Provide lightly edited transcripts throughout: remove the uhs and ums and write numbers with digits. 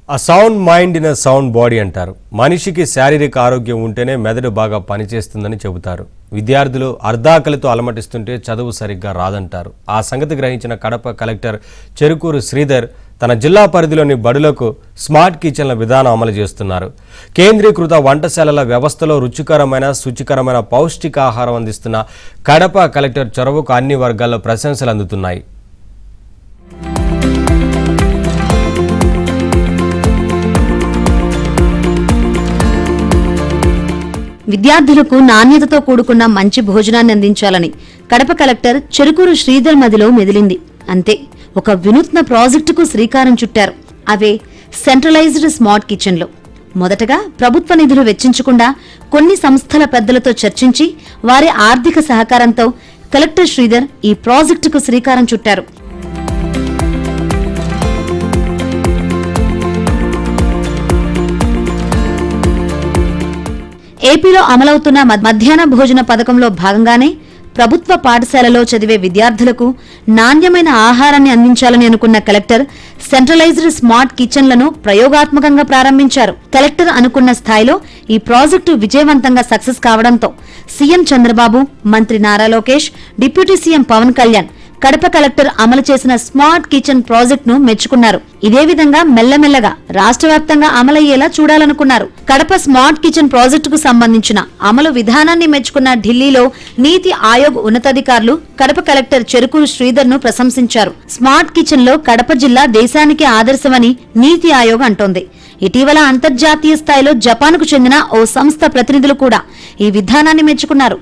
A sound mind in a sound body అంటారు. మనిషికి శారీరక ఆరోగ్యం ఉంటేనే మెదడు బాగా పనిచేస్తుందని చెబుతారు. విద్యార్థులు అర్ధాకలితో అలమటిస్తుంటే చదువు సరిగ్గా రాదంటారు. ఆ సంగతి గ్రహించిన కడప కలెక్టర్ చెరుకూరు శ్రీధర్ తన జిల్లా పరిధిలోని బడులకు స్మార్ట్ కిచెన్ల విధానం అమలు చేస్తున్నారు. కేంద్రీకృత వంటశాలల వ్యవస్థలో రుచికరమైన శుచికరమైన పౌష్టికాహారం అందిస్తున్న కడప కలెక్టర్ చొరవకు అన్ని వర్గాల్లో ప్రశంసలు అందుతున్నాయి. విద్యార్థులకు నాణ్యతతో కూడుకున్న మంచి భోజనాన్ని అందించాలని కడప కలెక్టర్ చెరుకూరు శ్రీధర్ మదిలో మెదిలింది. అంతే, ఒక వినూత్న ప్రాజెక్టుకు శ్రీకారం చుట్టారు. అవే సెంట్రలైజ్డ్ స్మార్ట్ కిచెన్లు. మొదటగా ప్రభుత్వ నిధులు వెచ్చించకుండా కొన్ని సంస్థల పెద్దలతో చర్చించి వారి ఆర్థిక సహకారంతో కలెక్టర్ శ్రీధర్ ఈ ప్రాజెక్టుకు శ్రీకారం చుట్టారు. ఏపీలో అమలవుతున్న మధ్యాహ్న భోజన పథకంలో భాగంగానే ప్రభుత్వ పాఠశాలలో చదివే విద్యార్థులకు నాణ్యమైన ఆహారాన్ని అందించాలని అనుకున్న కలెక్టర్ సెంట్రలైజ్డ్ స్మార్ట్ కిచెన్లను ప్రయోగాత్మకంగా ప్రారంభించారు. కలెక్టర్ అనుకున్న స్థాయిలో ఈ ప్రాజెక్టు విజయవంతంగా సక్సెస్ కావడంతో సీఎం చంద్రబాబు, మంత్రి Nara Lokesh, deputy CM Pawan Kalyan Kadapa collector అమలు చేసిన స్మార్ట్ కిచెన్ ప్రాజెక్టును మెచ్చుకున్నారు. ఇదే విధంగా మెల్లమెల్లగా రాష్ట్ర వ్యాప్తంగా అమలయ్యేలా చూడాలనుకున్నారు. కడప స్మార్ట్ కిచెన్ ప్రాజెక్టుకు సంబంధించిన అమలు విధానాన్ని మెచ్చుకున్న ఢిల్లీలో నీతి ఆయోగ్ ఉన్నతాధికారులు కడప కలెక్టర్ చెరుకూరు శ్రీధర్ ను ప్రశంసించారు. స్మార్ట్ కిచెన్ లో కడప జిల్లా దేశానికి ఆదర్శమని నీతి ఆయోగ్ అంటోంది. ఇటీవల అంతర్జాతీయ స్థాయిలో జపాన్కు చెందిన ఓ సంస్థ ప్రతినిధులు కూడా ఈ విధానాన్ని మెచ్చుకున్నారు.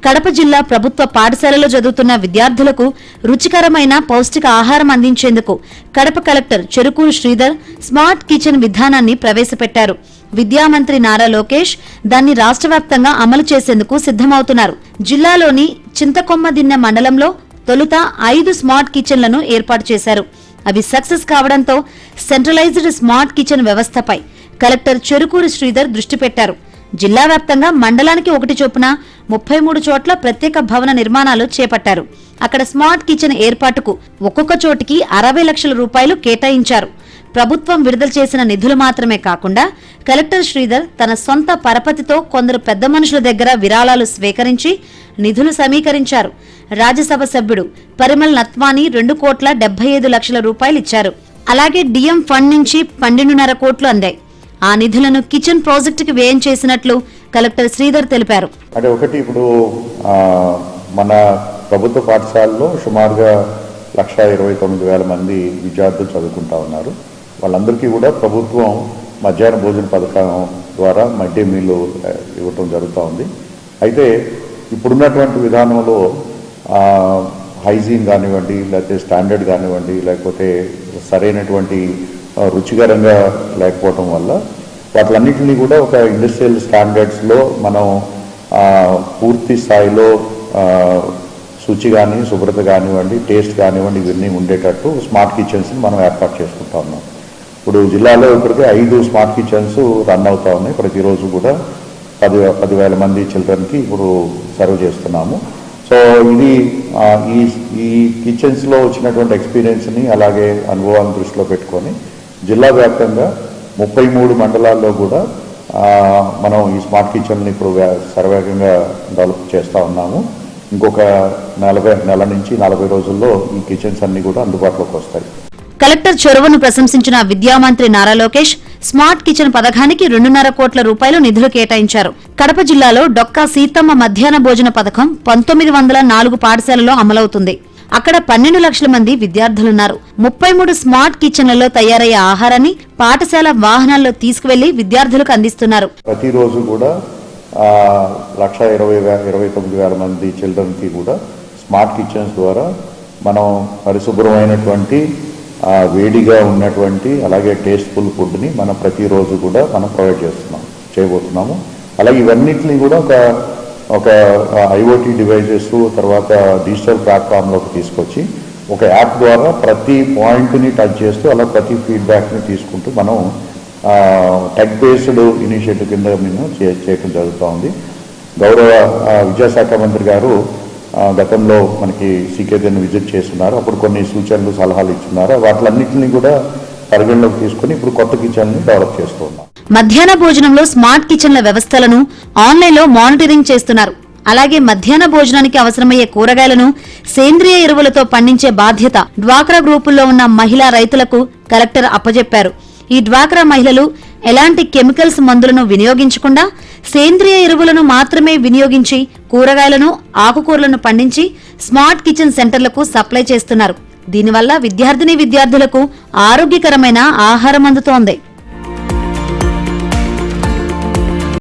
కడప జిల్లా ప్రభుత్వ పాఠశాలలో చదువుతున్న విద్యార్థులకు రుచికరమైన పౌష్టిక ఆహారం అందించేందుకు Kadapa collector Cherukuru Sridhar smart kitchen విధానాన్ని ప్రవేశపెట్టారు. విద్యామంత్రి నారా లోకేష్ దాన్ని రాష్ట్ర వ్యాప్తంగా అమలు చేసేందుకు సిద్ధమవుతున్నారు. జిల్లాలోని చింతకొమ్మదిన్నె మండలంలో తొలుత 5 స్మార్ట్ కిచెన్లను ఏర్పాటు చేశారు. అవి సక్సెస్ కావడంతో సెంట్రలైజ్డ్ స్మార్ట్ కిచెన్ వ్యవస్థపై కలెక్టర్ చెరుకూరు శ్రీధర్ దృష్టి పెట్టారు. జిల్లా వ్యాప్తంగా మండలానికి 1 చొప్పున 33 చోట్ల ప్రత్యేక భవన నిర్మాణాలు చేపట్టారు. అక్కడ స్మార్ట్ కిచెన్ ఏర్పాటుకు ఒక్కొక్క చోటికి 60 లక్షల రూపాయలు కేటాయించారు. ప్రభుత్వం విడుదల చేసిన నిధులు మాత్రమే కాకుండా కలెక్టర్ శ్రీధర్ తన సొంత పరపతితో కొందరు పెద్ద మనుషుల దగ్గర విరాళాలు స్వీకరించి నిధులు సమీకరించారు. రాజ్యసభ సభ్యుడు పరిమల్ నత్వానీ 2,75 లక్షల రూపాయలు ఇచ్చారు. అలాగే డిఎం ఫండ్ నుంచి 12.5 కోట్లు అందాయి. ఆ నిధులను కిచెన్ ప్రాజెక్టుకి వ్యయం చేసినట్లు కలెక్టర్ శ్రీధర్ తెలిపారు. అంటే ఒకటి, ఇప్పుడు మన ప్రభుత్వ పాఠశాలలో సుమారుగా 1,29,000 మంది విద్యార్థులు చదువుకుంటా ఉన్నారు. వాళ్ళందరికీ కూడా ప్రభుత్వం మధ్యాహ్న భోజన పథకం ద్వారా మిడ్ డే మీల్ ఇవ్వటం జరుగుతూ ఉంది. అయితే ఇప్పుడున్నటువంటి విధానంలో హైజీన్ కానివ్వండి, లేకపోతే స్టాండర్డ్ కానివ్వండి, లేకపోతే సరైనటువంటి రుచికరంగా లేకపోవటం వల్ల వాటిలన్నింటినీ కూడా ఒక ఇండస్ట్రియల్ స్టాండర్డ్స్లో మనం పూర్తి స్థాయిలో శుచి కానీ, శుభ్రత కానివ్వండి, టేస్ట్ కానివ్వండి, ఇవన్నీ ఉండేటట్టు స్మార్ట్ కిచెన్స్ని మనం ఏర్పాటు చేసుకుంటా ఉన్నాం. ఇప్పుడు జిల్లాలో ఇప్పటికే 5 స్మార్ట్ కిచెన్స్ రన్ అవుతూ ఉన్నాయి. ప్రతిరోజు కూడా 10,000 మంది చిల్డ్రన్కి ఇప్పుడు సర్వ్ చేస్తున్నాము. సో ఇది ఈ కిచెన్స్లో వచ్చినటువంటి ఎక్స్పీరియన్స్ని అలాగే అనుభవాన్ని దృష్టిలో పెట్టుకొని జిల్లా వ్యాప్తంగా 33 మండలాల్లో కూడా మనం ఈ స్మార్ట్ కిచెన్ని ఇప్పుడు సర్వేగంగా డెవలప్ చేస్తూ ఉన్నాము. ఇంకొక నెల నుంచి 40 రోజుల్లో ఈ కిచెన్స్ అన్ని కూడా అందుబాటులోకి వస్తాయి. కలెక్టర్ చొరవను ప్రశంసించిన విద్యామంత్రి నారా లోకేష్ స్మార్ట్ కిచెన్ పథకానికి 2.5 కోట్ల రూపాయలు నిధులు కేటాయించారు. కడప జిల్లాలో డొక్కా సీతమ్మ మధ్యాహ్న భోజన పథకం 1904 పాఠశాలలో అమలవుతుంది. అక్కడ 12 లక్షల మంది విద్యార్థులున్నారు. 33 స్మార్ట్ కిచెన్లలో తయారయ్యే ఆహారాన్ని పాఠశాల వాహనాల్లో తీసుకువెళ్లి విద్యార్థులకు అందిస్తున్నారు. ప్రతిరోజు కూడా 1,29,000 మంది చిల్డ్రన్కి కూడా స్మార్ట్ కిచెన్స్ ద్వారా మనం పరిశుభ్రమైనటువంటి వేడిగా ఉన్నటువంటి అలాగే టేస్ట్ఫుల్ ఫుడ్ని మనం ప్రతిరోజు కూడా మనం ప్రొవైడ్ చేయబోతున్నాము. అలాగే ఇవన్నిటిని కూడా ఒక ఐఓటీ డివైజెస్ తర్వాత డిజిటల్ ప్లాట్ఫామ్లోకి తీసుకొచ్చి ఒక యాప్ ద్వారా ప్రతి పాయింట్ని టచ్ చేస్తూ అలా ప్రతి ఫీడ్బ్యాక్ని తీసుకుంటూ మనం టెక్ బేస్డ్ ఇనిషియేటివ్ కింద మేము చేయడం జరుగుతూ ఉంది. గౌరవ విద్యాశాఖ మంత్రి గారు గతంలో మనకి సీకేజన్ విజిట్ చేస్తున్నారు. అప్పుడు కొన్ని సూచనలు సలహాలు ఇచ్చున్నారు. వాటిలన్నింటినీ కూడా పరిగణలోకి తీసుకుని ఇప్పుడు కొత్త కిచెన్ని డెవలప్ చేస్తూ ఉన్నాం. మధ్యాహ్న భోజనంలో స్మార్ట్ కిచెన్ల వ్యవస్థలను ఆన్లైన్లో మానిటరింగ్ చేస్తున్నారు. అలాగే మధ్యాహ్న భోజనానికి అవసరమయ్యే కూరగాయలను సేంద్రియ ఎరువులతో పండించే బాధ్యత డ్వాక్రా గ్రూపుల్లో ఉన్న మహిళా రైతులకు కలెక్టర్ అప్పజెప్పారు. ఈ డ్వాక్రా మహిళలు ఎలాంటి కెమికల్స్ మందులను వినియోగించకుండా సేంద్రియ ఎరువులను మాత్రమే వినియోగించి కూరగాయలను ఆకుకూరలను పండించి స్మార్ట్ కిచెన్ సెంటర్లకు సప్లై చేస్తున్నారు. దీనివల్ల విద్యార్థినులకు ఆరోగ్యకరమైన ఆహారం అందుతోంది.